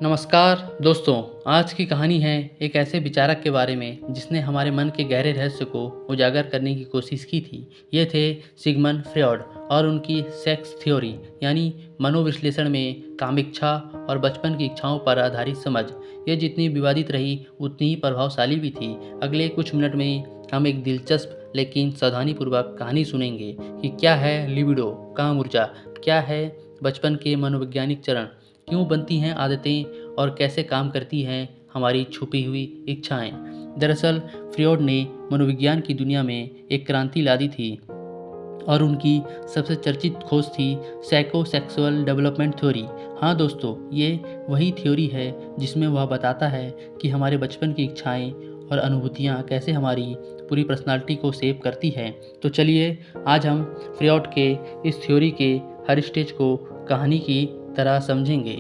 नमस्कार दोस्तों। आज की कहानी है एक ऐसे विचारक के बारे में जिसने हमारे मन के गहरे रहस्य को उजागर करने की कोशिश की थी। ये थे सिगमंड फ्रॉयड और उनकी सेक्स थ्योरी यानी मनोविश्लेषण में कामिच्छा और बचपन की इच्छाओं पर आधारित समझ। ये जितनी विवादित रही उतनी ही प्रभावशाली भी थी। अगले कुछ मिनट में हम एक दिलचस्प लेकिन सावधानीपूर्वक कहानी सुनेंगे कि क्या है लिबिडो, काम ऊर्जा, क्या है बचपन के मनोवैज्ञानिक चरण, क्यों बनती हैं आदतें और कैसे काम करती हैं हमारी छुपी हुई इच्छाएं। दरअसल फ्रॉयड ने मनोविज्ञान की दुनिया में एक क्रांति ला दी थी और उनकी सबसे चर्चित खोज थी साइकोसेक्सुअल डेवलपमेंट थ्योरी। हाँ दोस्तों, ये वही थ्योरी है जिसमें वह बताता है कि हमारे बचपन की इच्छाएं और अनुभूतियाँ कैसे हमारी पूरी पर्सनालिटी को शेप करती हैं। तो चलिए आज हम फ्रॉयड के इस थ्योरी के हर स्टेज को कहानी की तरह समझेंगे।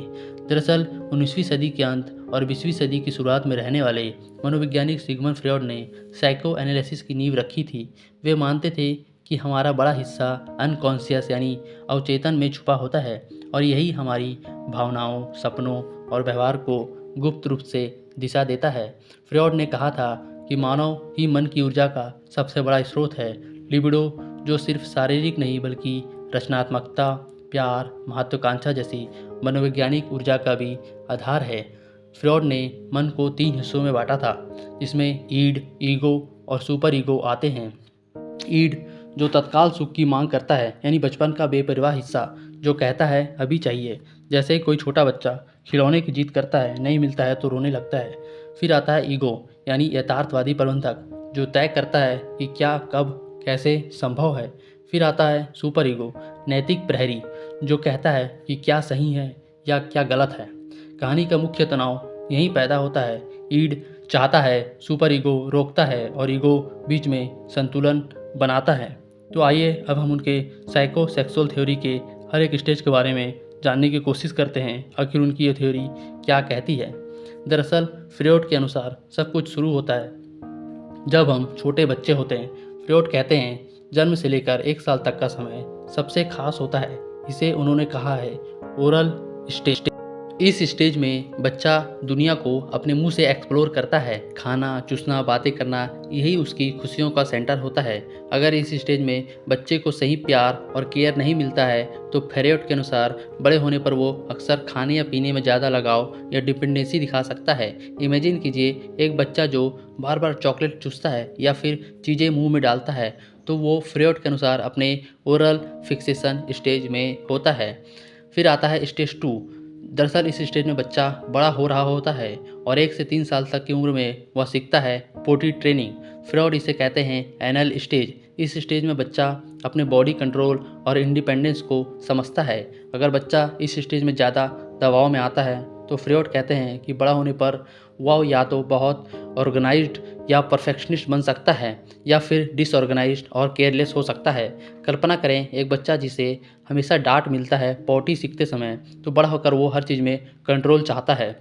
दरअसल 19वीं सदी के अंत और 20वीं सदी की शुरुआत में रहने वाले मनोवैज्ञानिक सिगमंड फ्रॉयड ने साइको एनालिसिस की नींव रखी थी। वे मानते थे कि हमारा बड़ा हिस्सा अनकॉन्शियस यानी अवचेतन में छुपा होता है और यही हमारी भावनाओं, सपनों और व्यवहार को गुप्त रूप से दिशा देता है। फ्रॉयड ने कहा था कि मानव ही मन की ऊर्जा का सबसे बड़ा स्रोत है। लिबिडो, जो सिर्फ शारीरिक नहीं बल्कि रचनात्मकता, प्यार, महत्वाकांक्षा जैसी मनोवैज्ञानिक ऊर्जा का भी आधार है। फ्रॉयड ने मन को 3 हिस्सों में बांटा था, जिसमें ईड, ईगो और सुपर ईगो आते हैं। ईड जो तत्काल सुख की मांग करता है, यानी बचपन का बेपरवाह हिस्सा जो कहता है अभी चाहिए। जैसे कोई छोटा बच्चा खिलौने की जिद करता है, नहीं मिलता है तो रोने लगता है। फिर आता है ईगो यानी यथार्थवादी प्रबंधक, जो तय करता है कि क्या, कब, कैसे संभव है। फिर आता है सुपर ईगो, नैतिक प्रहरी, जो कहता है कि क्या सही है या क्या गलत है। कहानी का मुख्य तनाव यहीं पैदा होता है। ईड चाहता है, सुपर ईगो रोकता है और ईगो बीच में संतुलन बनाता है। तो आइए अब हम उनके साइको सेक्सुअल थ्योरी के हर एक स्टेज के बारे में जानने की कोशिश करते हैं, आखिर उनकी ये थ्योरी क्या कहती है। दरअसल फ्रॉयड के अनुसार सब कुछ शुरू होता है जब हम छोटे बच्चे होते हैं। फ्रॉयड कहते हैं जन्म से लेकर 1 साल तक का समय सबसे खास होता है। इसे उन्होंने कहा है ओरल स्टेज। इस स्टेज में बच्चा दुनिया को अपने मुंह से एक्सप्लोर करता है। खाना, चूसना, बातें करना, यही उसकी खुशियों का सेंटर होता है। अगर इस स्टेज में बच्चे को सही प्यार और केयर नहीं मिलता है तो फ्रॉयड के अनुसार बड़े होने पर वो अक्सर खाने या पीने में ज़्यादा लगाव या डिपेंडेंसी दिखा सकता है। इमेजिन कीजिए एक बच्चा जो बार बार चॉकलेट चूसता है या फिर चीज़ें मुंह में डालता है, तो वो फ्रॉयड के अनुसार अपने ओरल फिक्सेशन स्टेज में होता है। फिर आता है स्टेज 2। दरअसल इस स्टेज में बच्चा बड़ा हो रहा होता है और 1 से 3 साल तक की उम्र में वह सीखता है पोटी ट्रेनिंग। फ्रॉयड इसे कहते हैं एनल स्टेज। इस स्टेज में बच्चा अपने बॉडी कंट्रोल और इंडिपेंडेंस को समझता है। अगर बच्चा इस स्टेज में ज़्यादा दबाव में आता है तो फ्रॉयड कहते हैं कि बड़ा होने पर वह या तो बहुत ऑर्गेनाइज्ड या परफेक्शनिस्ट बन सकता है या फिर डिसऑर्गेनाइज्ड और केयरलेस हो सकता है। कल्पना करें एक बच्चा जिसे हमेशा डांट मिलता है पॉटी सीखते समय, तो बड़ा होकर वो हर चीज़ में कंट्रोल चाहता है।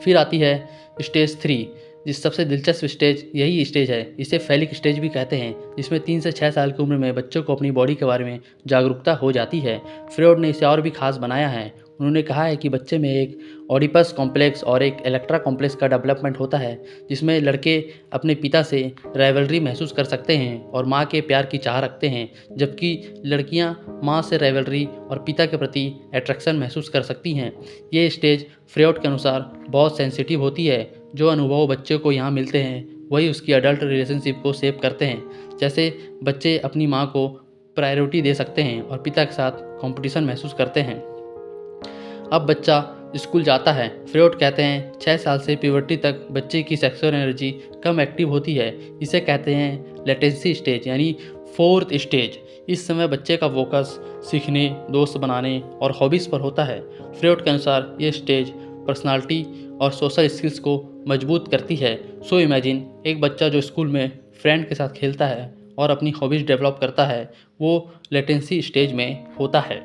फिर आती है स्टेज 3, जिस सबसे दिलचस्प स्टेज यही स्टेज है। इसे फैलिक स्टेज भी कहते हैं, जिसमें 3 से 6 साल की उम्र में बच्चों को अपनी बॉडी के बारे में जागरूकता हो जाती है। फ्रॉयड ने इसे और भी खास बनाया है। उन्होंने कहा है कि बच्चे में एक ओडिपस कॉम्प्लेक्स और एक इलेक्ट्रा कॉम्प्लेक्स का डेवलपमेंट होता है, जिसमें लड़के अपने पिता से राइवलरी महसूस कर सकते हैं और माँ के प्यार की चाह रखते हैं, जबकि लड़कियाँ माँ से राइवलरी और पिता के प्रति अट्रैक्शन महसूस कर सकती हैं। ये स्टेज फ्रॉयड के अनुसार बहुत सेंसिटिव होती है। जो अनुभव बच्चे को यहाँ मिलते हैं वही उसकी अडल्ट रिलेशनशिप को शेप करते हैं। जैसे बच्चे अपनी माँ को प्रायोरिटी दे सकते हैं और पिता के साथ कंपटीशन महसूस करते हैं। अब बच्चा स्कूल जाता है। फ्रॉयड कहते हैं 6 साल से प्यूबर्टी तक बच्चे की सेक्सुअल एनर्जी कम एक्टिव होती है। इसे कहते हैं लेटेंसी स्टेज यानी 4th स्टेज। इस समय बच्चे का फोकस सीखने, दोस्त बनाने और हॉबीज़ पर होता है। फ्रॉयड के अनुसार ये स्टेज पर्सनालिटी और सोशल स्किल्स को मजबूत करती है। सो इमेजिन एक बच्चा जो स्कूल में फ्रेंड के साथ खेलता है और अपनी हॉबीज़ डेवलप करता है, वो लेटेंसी स्टेज में होता है।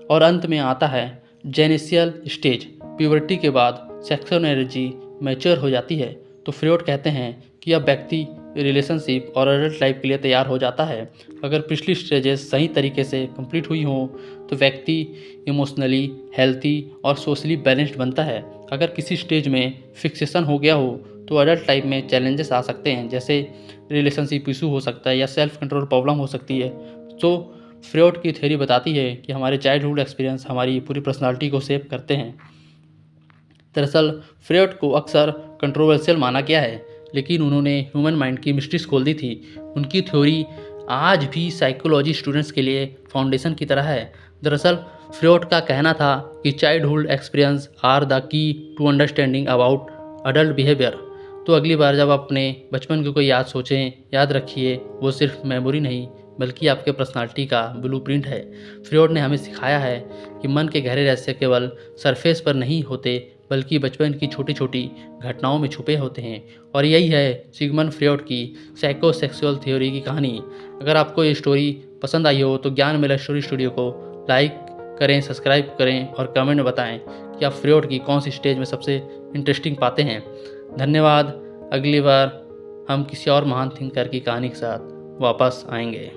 और अंत में आता है जेनेसियल स्टेज। प्यूबर्टी के बाद सेक्सुअल एनर्जी मैच्योर हो जाती है। तो फ्रॉयड कहते हैं कि अब व्यक्ति रिलेशनशिप और एडल्ट लाइफ के लिए तैयार हो जाता है। अगर पिछली स्टेजेस सही तरीके से कंप्लीट हुई हों तो व्यक्ति इमोशनली हेल्थी और सोशली बैलेंस्ड बनता है। अगर किसी स्टेज में फिक्सेशन हो गया हो तो एडल्ट लाइफ में चैलेंजेस आ सकते हैं, जैसे रिलेशनशिप इशू हो सकता है या सेल्फ कंट्रोल प्रॉब्लम हो सकती है। तो फ्रॉड की थ्योरी बताती है कि हमारे चाइल्डहुड एक्सपीरियंस हमारी पूरी पर्सनालिटी को शेप करते हैं। दरअसल फ्रॉड को अक्सर कंट्रोवर्शियल माना गया है, लेकिन उन्होंने ह्यूमन माइंड की मिस्ट्रीज खोल दी थी। उनकी थ्योरी आज भी साइकोलॉजी स्टूडेंट्स के लिए फाउंडेशन की तरह है। दरअसल फ्रॉड का कहना था कि childhood experience are the key to understanding about adult behavior. तो अगली बार जब अपने बचपन की कोई याद सोचें, याद रखिए वो सिर्फ मेमोरी नहीं बल्कि आपके पर्सनालिटी का ब्लूप्रिंट है। फ्रॉड ने हमें सिखाया है कि मन के गहरे रहस्य केवल सरफेस पर नहीं होते बल्कि बचपन की छोटी छोटी घटनाओं में छुपे होते हैं। और यही है सिगमंड फ्रॉड की साइकोसेक्सुअल थ्योरी की कहानी। अगर आपको ये स्टोरी पसंद आई हो तो ज्ञान मेला स्टोरी स्टूडियो को लाइक करें, सब्सक्राइब करें और कमेंट में बताएं कि आप फ्रॉड की कौन सी स्टेज में सबसे इंटरेस्टिंग पाते हैं। धन्यवाद। अगली बार हम किसी और महान थिंकर की कहानी के साथ वापस आएंगे।